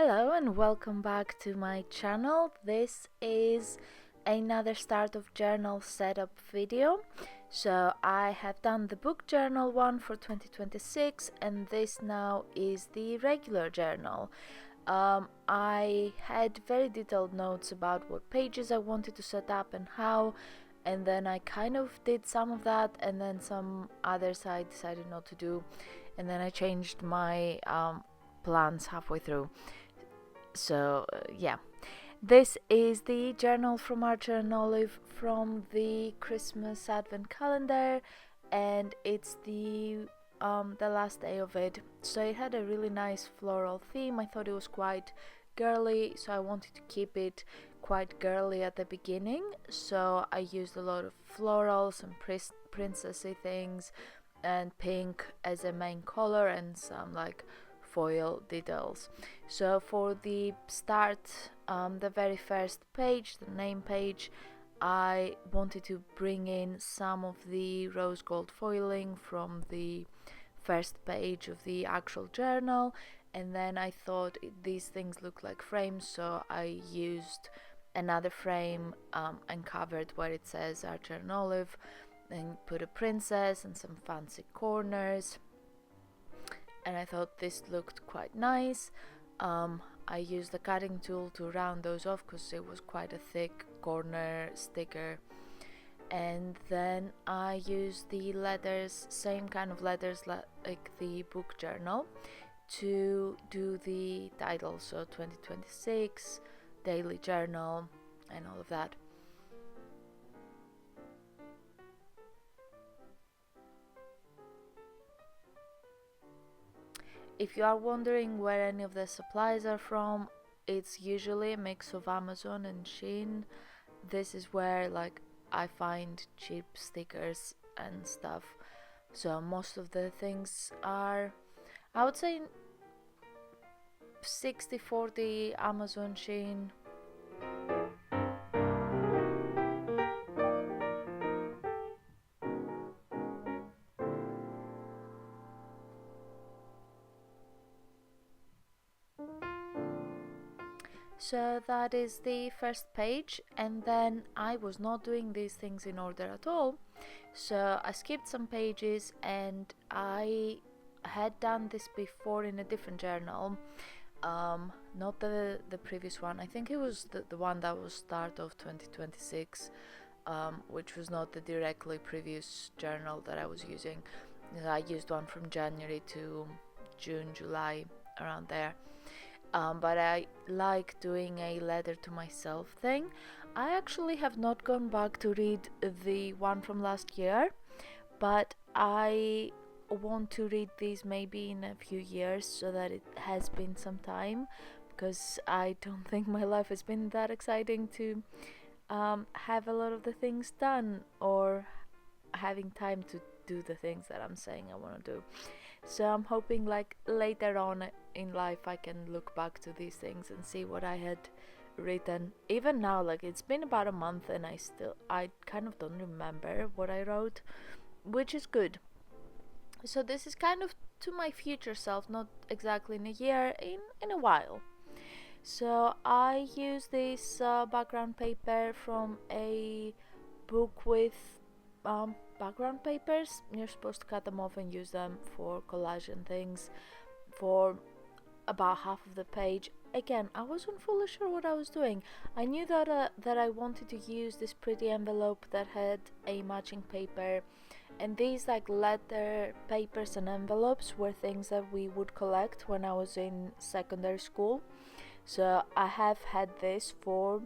Hello and welcome back to my channel. This is another start of journal setup video. So I have done the book journal one for 2026 and this now is the regular journal. I had very detailed notes about what pages I wanted to set up and how, and then I kind of did some of that and then some others I decided not to do, and then I changed my plans halfway through. So yeah, this is the journal from Archer and Olive from the Christmas Advent calendar, and it's the last day of it. So it had a really nice floral theme. I thought it was quite girly, so I wanted to keep it quite girly at the beginning. So I used a lot of florals and princessy things and pink as a main color and some like foil details. So for the start, the very first page, the name page, I wanted to bring in some of the rose gold foiling from the first page of the actual journal, and then I thought these things look like frames, so I used another frame and covered where it says Archer and Olive and put a princess and some fancy corners, and I thought this looked quite nice. I used the cutting tool to round those off because it was quite a thick corner sticker, and then I used the letters, same kind of letters like the book journal, to do the title, so 2026 daily journal and all of that. If you are wondering where any of the supplies are from, it's usually a mix of Amazon and Shein. This is where like I find cheap stickers and stuff. So most of the things are, I would say, 60-40 Amazon, Shein. So that is the first page, and then I was not doing these things in order at all, so I skipped some pages, and I had done this before in a different journal, not the previous one. I think it was the one that was start of 2026, which was not the directly previous journal that I was using. I used one from January to June, July, around there. But I like doing a letter to myself thing. I actually have not gone back to read the one from last year, but I want to read these maybe in a few years, so that it has been some time, because I don't think my life has been that exciting to have a lot of the things done, or having time to do the things that I'm saying I want to do. So I'm hoping like later on in life I can look back to these things and see what I had written. Even now, like it's been about a month and I kind of don't remember what I wrote, which is good. So this is kind of to my future self, not exactly in a year, in a while. So I use this background paper from a book with background papers. You're supposed to cut them off and use them for collage and things for about half of the page. Again, I wasn't fully sure what I was doing. I knew that I wanted to use this pretty envelope that had a matching paper, and these like letter papers and envelopes were things that we would collect when I was in secondary school. So I have had this for,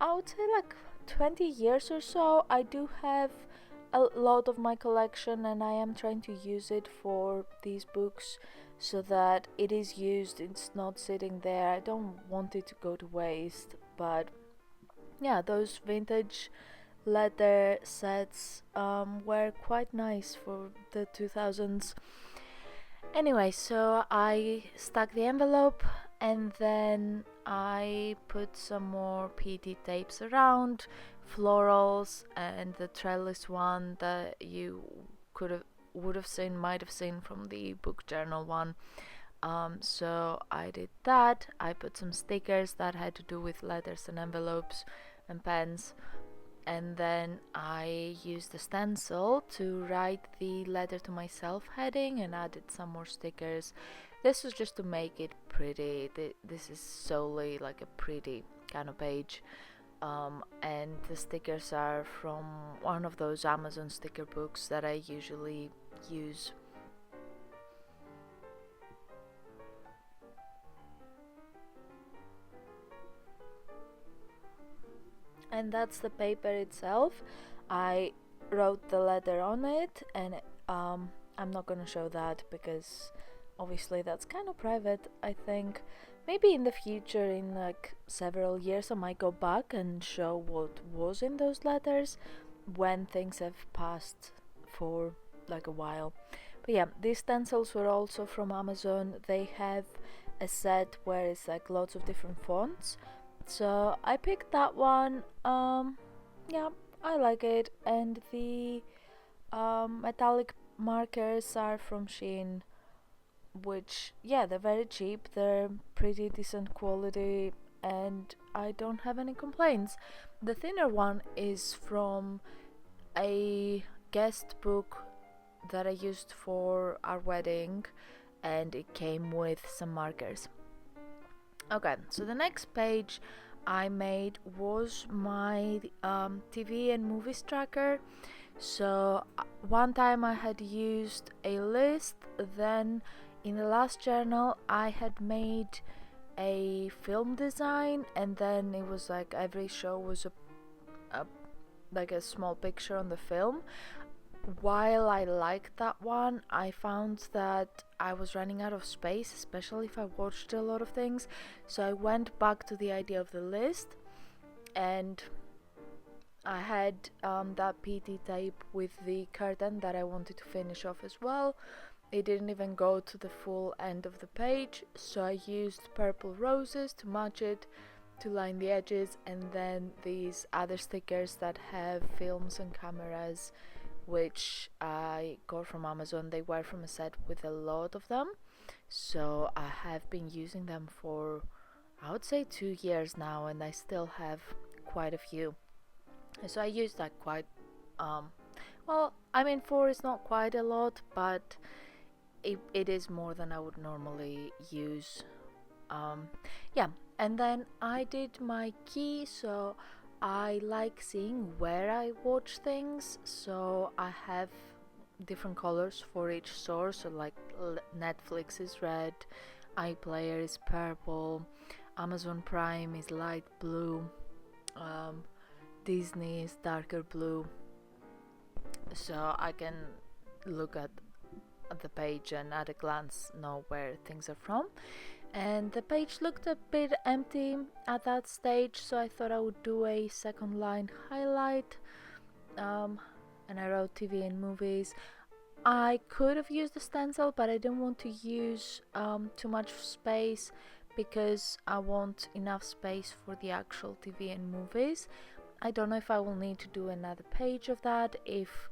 I would say, like 20 years or so. I do have a lot of my collection, and I am trying to use it for these books so that it is used, it's not sitting there. I don't want it to go to waste. But yeah, those vintage leather sets were quite nice for the 2000s. Anyway, so I stuck the envelope, and then I put some more PT tapes around, florals, and the trellis one that you would have seen, might have seen from the book journal one. So I did that. I put some stickers that had to do with letters and envelopes and pens, and then I used a stencil to write the letter to myself heading and added some more stickers. This was just to make it pretty. This is solely like a pretty kind of page. And the stickers are from one of those Amazon sticker books that I usually use. And that's the paper itself. I wrote the letter on it, and I'm not gonna show that because obviously that's kind of private. I think maybe in the future, in like several years, I might go back and show what was in those letters when things have passed for like a while. But yeah, these stencils were also from Amazon. They have a set where it's like lots of different fonts, so I picked that one. Yeah, I like it. And the metallic markers are from Shein, which, yeah, they're very cheap. They're pretty decent quality, and I don't have any complaints. The thinner one is from a guest book that I used for our wedding, and it came with some markers. Okay, so the next page I made was my TV and movies tracker. So one time I had used a list, then in the last journal I had made a film design, and then it was like every show was a like a small picture on the film. While I liked that one, I found that I was running out of space, especially if I watched a lot of things. So I went back to the idea of the list, and I had that PT tape with the curtain that I wanted to finish off as well. It didn't even go to the full end of the page, so I used purple roses to match it, to line the edges, and then these other stickers that have films and cameras, which I got from Amazon. They were from a set with a lot of them, so I have been using them for, I would say, 2 years now, and I still have quite a few. So I use that quite well. I mean, 4 is not quite a lot, but it is more than I would normally use. Yeah, and then I did my key, so I like seeing where I watch things, so I have different colors for each source. So like Netflix is red, iPlayer is purple, Amazon Prime is light blue, Disney is darker blue, so I can look at the page and at a glance know where things are from. And the page looked a bit empty at that stage, so I thought I would do a second line highlight, and I wrote TV and movies. I could have used a stencil, but I didn't want to use too much space because I want enough space for the actual TV and movies. I don't know if I will need to do another page of that if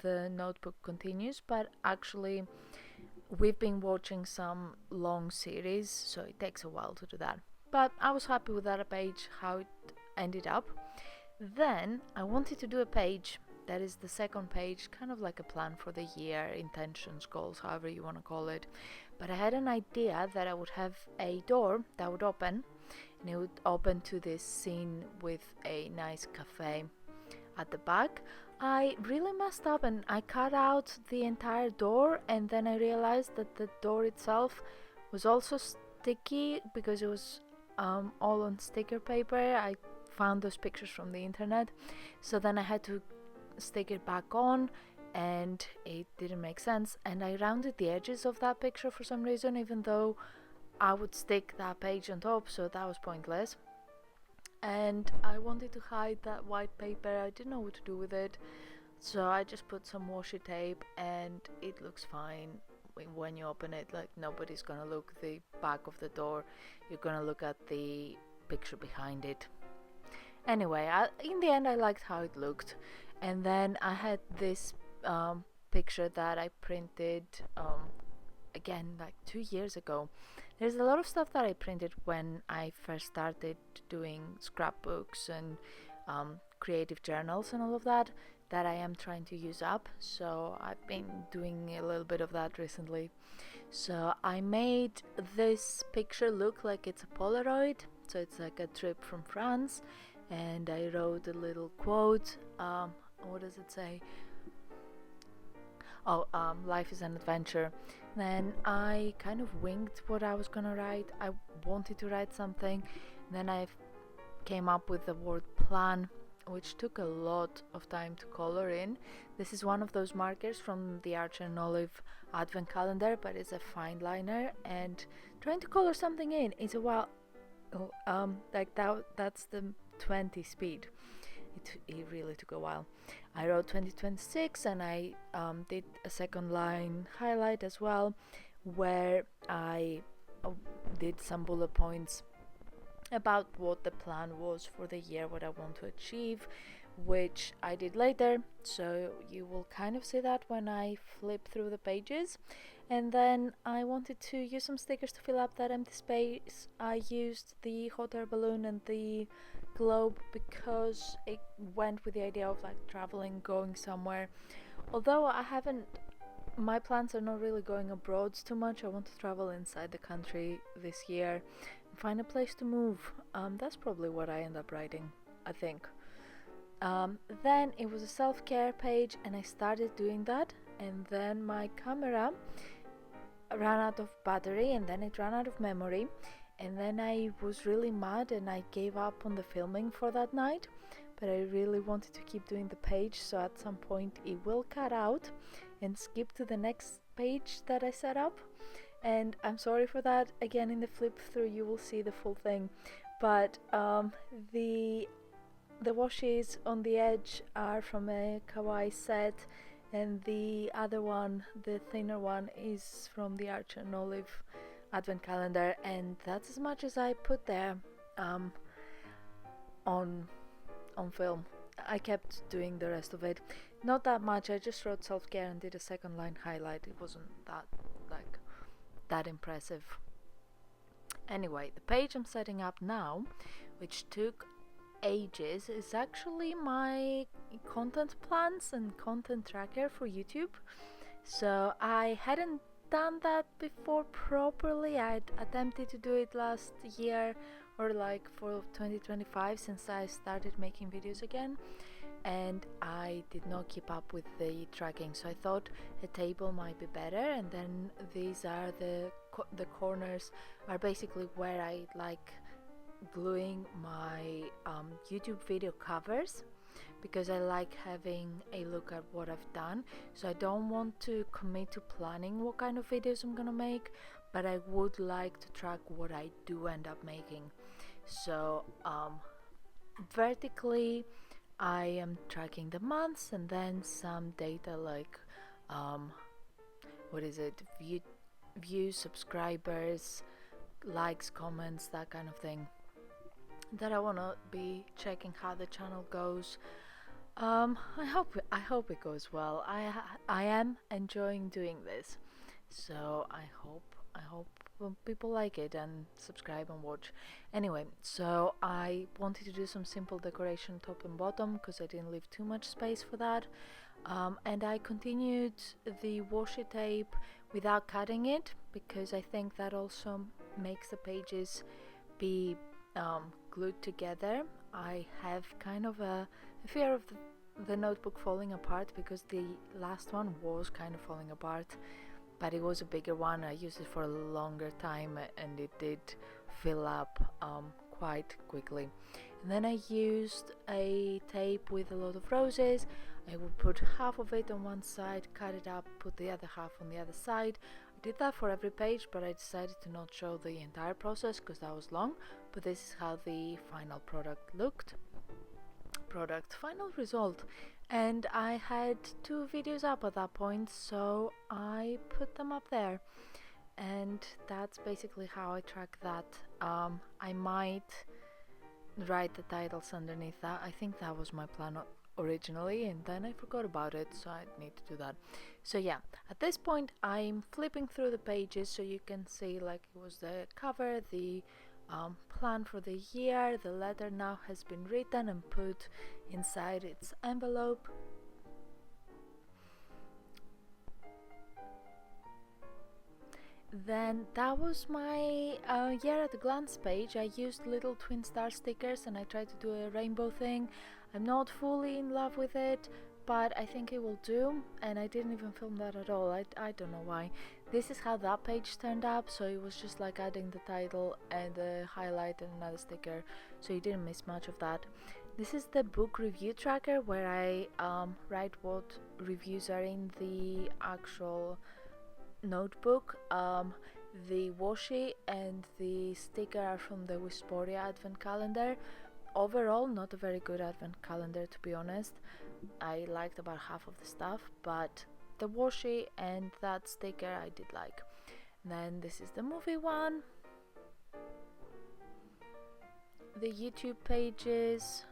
the notebook continues, but actually we've been watching some long series, so it takes a while to do that. But I was happy with that page, how it ended up. Then I wanted to do a page that is the second page, kind of like a plan for the year, intentions, goals, however you want to call it. But I had an idea that I would have a door that would open, and it would open to this scene with a nice cafe at the back. I really messed up and I cut out the entire door, and then I realized that the door itself was also sticky because it was all on sticker paper. I found those pictures from the internet, so then I had to stick it back on, and it didn't make sense, and I rounded the edges of that picture for some reason, even though I would stick that page on top, so that was pointless. And I wanted to hide that white paper. I didn't know what to do with it, so I just put some washi tape, and it looks fine when you open it. Like, nobody's gonna look the back of the door, you're gonna look at the picture behind it. Anyway, in the end I liked how it looked. And then I had this picture that I printed again like 2 years ago. There's a lot of stuff that I printed when I first started doing scrapbooks and creative journals and all of that I am trying to use up, so I've been doing a little bit of that recently. So I made this picture look like it's a Polaroid, so it's like a trip from France, and I wrote a little quote. What does it say? Life is an adventure. Then I kind of winged what I was gonna write. I wanted to write something, then I came up with the word plan, which took a lot of time to color in. This is one of those markers from the Archer and Olive advent calendar, but it's a fine liner, and trying to color something in is a while. That's the 20 speed. It really took a while. I wrote 2026, and I did a second line highlight as well, where I did some bullet points about what the plan was for the year, what I want to achieve, which I did later, so you will kind of see that when I flip through the pages. And then I wanted to use some stickers to fill up that empty space. I used the hot air balloon and the globe because it went with the idea of like traveling, going somewhere. Although my plans are not really going abroad too much. I want to travel inside the country this year and find a place to move. That's probably what I end up writing, I think. Then it was a self-care page, and I started doing that, and then my camera ran out of battery, and then it ran out of memory, and then I was really mad and I gave up on the filming for that night. But I really wanted to keep doing the page, so at some point it will cut out and skip to the next page that I set up, and I'm sorry for that. Again, in the flip through you will see the full thing, but the washes on the edge are from a kawaii set, and the other one, the thinner one, is from the Archer and Olive advent calendar, and that's as much as I put there on film. I kept doing the rest of it, not that much. I just wrote self-care and did a second line highlight. It wasn't that impressive. Anyway, the page I'm setting up now, which took ages, is actually my content plans and content tracker for YouTube. So I hadn't done that before properly. I'd attempted to do it last year, or like for 2025, since I started making videos again, and I did not keep up with the tracking, so I thought a table might be better. And then these are the corners are basically where I like gluing my YouTube video covers, because I like having a look at what I've done. So I don't want to commit to planning what kind of videos I'm gonna make, but I would like to track what I do end up making. So vertically I am tracking the months, and then some data like views, subscribers, likes, comments, that kind of thing, that I want to be checking how the channel goes. I hope it goes well. I am enjoying doing this, so I hope people like it and subscribe and watch. Anyway, so I wanted to do some simple decoration top and bottom because I didn't leave too much space for that, and I continued the washi tape without cutting it, because I think that also makes the pages be glued together. I have kind of a fear of the notebook falling apart, because the last one was kind of falling apart, but it was a bigger one. I used it for a longer time, and it did fill up quite quickly. And then I used a tape with a lot of roses. I would put half of it on one side, cut it up, put the other half on the other side. I did that for every page, but I decided to not show the entire process because that was long. But this is how the final product looked. Final result. And I had 2 videos up at that point, so I put them up there, and that's basically how I track that. I might write the titles underneath that. I think that was my plan originally, and then I forgot about it, so I need to do that. So yeah, at this point I'm flipping through the pages so you can see, like, it was the cover, the plan for the year. The letter now has been written and put inside its envelope. Then that was my year at a glance page. I used little twin star stickers and I tried to do a rainbow thing. I'm not fully in love with it, but I think it will do, and I didn't even film that at all. I don't know why. This is how that page turned up, so it was just like adding the title and the highlight and another sticker, so you didn't miss much of that. This is the book review tracker where I write what reviews are in the actual notebook. The washi and the sticker are from the Wisporia advent calendar. Overall, not a very good advent calendar, to be honest. I liked about half of the stuff, but the washi and that sticker I did like. Then this is the movie one, the YouTube pages,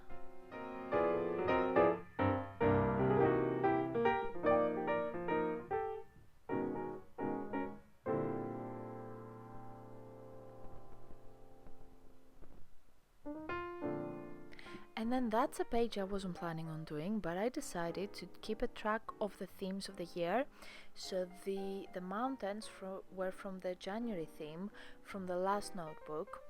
and then that's a page I wasn't planning on doing, but I decided to keep a track of the themes of the year. So the mountains were from the January theme from the last notebook,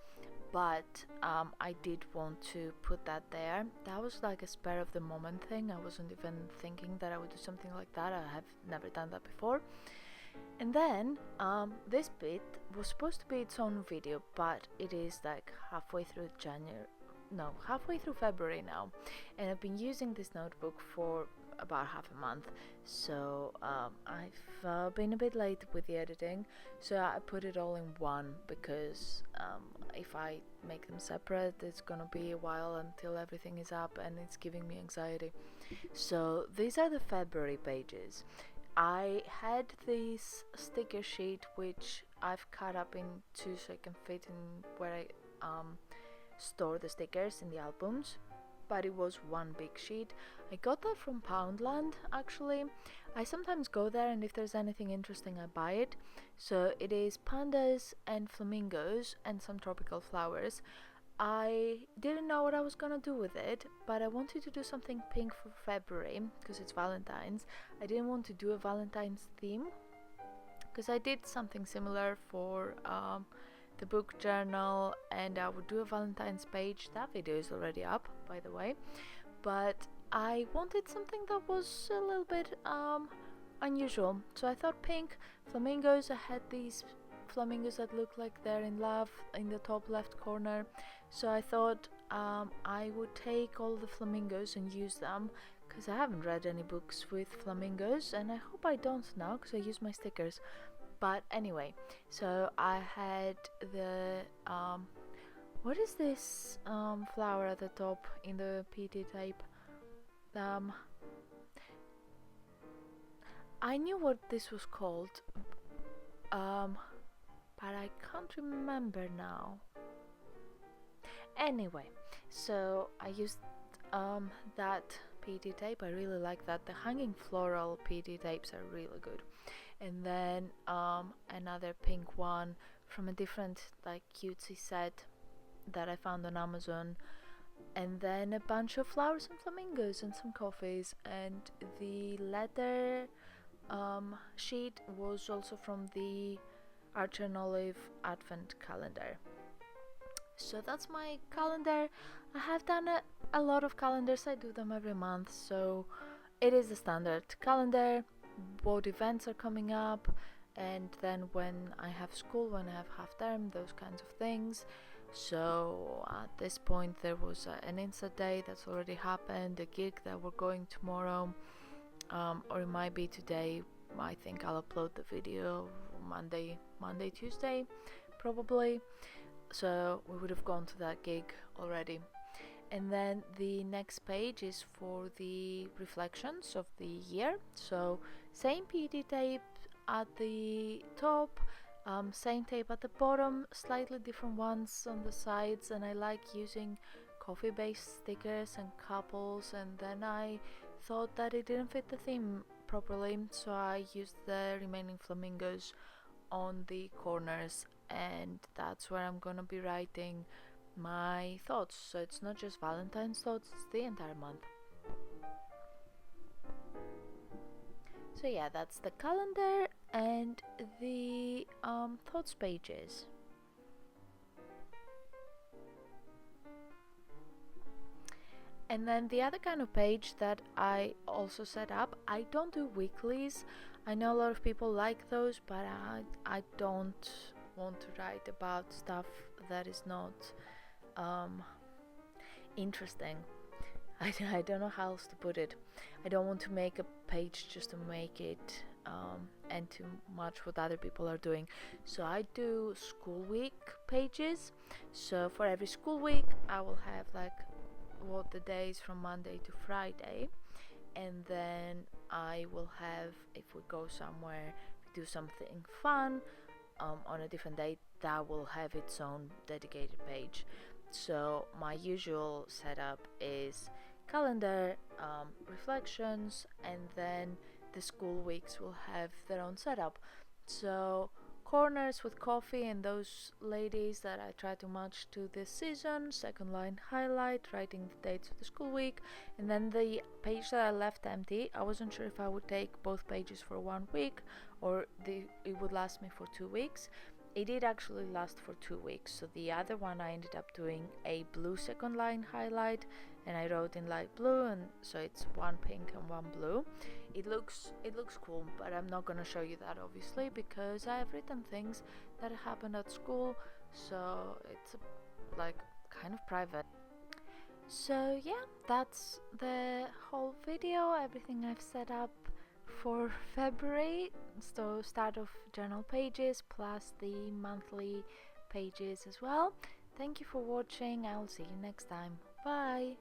but I did want to put that there. That was like a spur of the moment thing. I wasn't even thinking that I would do something like that. I have never done that before. And then this bit was supposed to be its own video, but it is like halfway through February now, and I've been using this notebook for about half a month, so I've been a bit late with the editing, so I put it all in one, because if I make them separate it's gonna be a while until everything is up, and it's giving me anxiety. So these are the February pages. I had this sticker sheet which I've cut up in two so I can fit in where I store the stickers in the albums, but it was one big sheet. I got that from Poundland, actually. I sometimes go there, and if there's anything interesting I buy it. So it is pandas and flamingos and some tropical flowers. I didn't know what I was gonna do with it, but I wanted to do something pink for February because it's Valentine's. I didn't want to do a Valentine's theme because I did something similar for the book journal, and I would do a Valentine's page. That video is already up, by the way, but I wanted something that was a little bit unusual. So I thought pink, flamingos. I had these flamingos that look like they're in love in the top left corner, so I thought I would take all the flamingos and use them, because I haven't read any books with flamingos, and I hope I don't now because I use my stickers. But anyway, so I had the what is this flower at the top in the PT tape? I knew what this was called, but I can't remember now. Anyway, so I used that PT tape. I really like that. The hanging floral PT tapes are really good. And then another pink one from a different like cutesy set that I found on Amazon, and then a bunch of flowers and flamingos and some coffees, and the letter sheet was also from the Archer and Olive advent calendar. So that's my calendar. I have done a lot of calendars. I do them every month, so it is a standard calendar, what events are coming up, and then when I have school, when I have half term, those kinds of things. So at this point there was an Insta day that's already happened, a gig that we're going tomorrow, or it might be today. I think I'll upload the video Monday, Tuesday probably. So we would have gone to that gig already. And then the next page is for the reflections of the year. So same PT tape at the top, same tape at the bottom, slightly different ones on the sides, and I like using coffee based stickers and couples, and then I thought that it didn't fit the theme properly, so I used the remaining flamingos on the corners, and that's where I'm gonna be writing my thoughts. So it's not just Valentine's thoughts, it's the entire month. So yeah, that's the calendar and the thoughts pages. And then the other kind of page that I also set up, I don't do weeklies. I know a lot of people like those, but I don't want to write about stuff that is not interesting. I don't know how else to put it. I don't want to make a page just to make it and to match what other people are doing. So I do school week pages. So for every school week, I will have like what the days from Monday to Friday, and then I will have, if we go somewhere, we do something fun on a different day, that will have its own dedicated page. So my usual setup is calendar, reflections, and then the school weeks will have their own setup. So corners with coffee and those ladies that I try to match to this season, second line highlight, writing the dates of the school week, and then the page that I left empty, I wasn't sure if I would take both pages for 1 week or it would last me for 2 weeks. It did actually last for 2 weeks, so the other one I ended up doing a blue second line highlight, and I wrote in light blue, and so it's 1 pink and 1 blue. It looks cool, but I'm not gonna show you that obviously because I have written things that happened at school, so it's like kind of private. So yeah, that's the whole video, everything I've set up for February. So start of journal pages plus the monthly pages as well. Thank you for watching. I'll see you next time. Bye.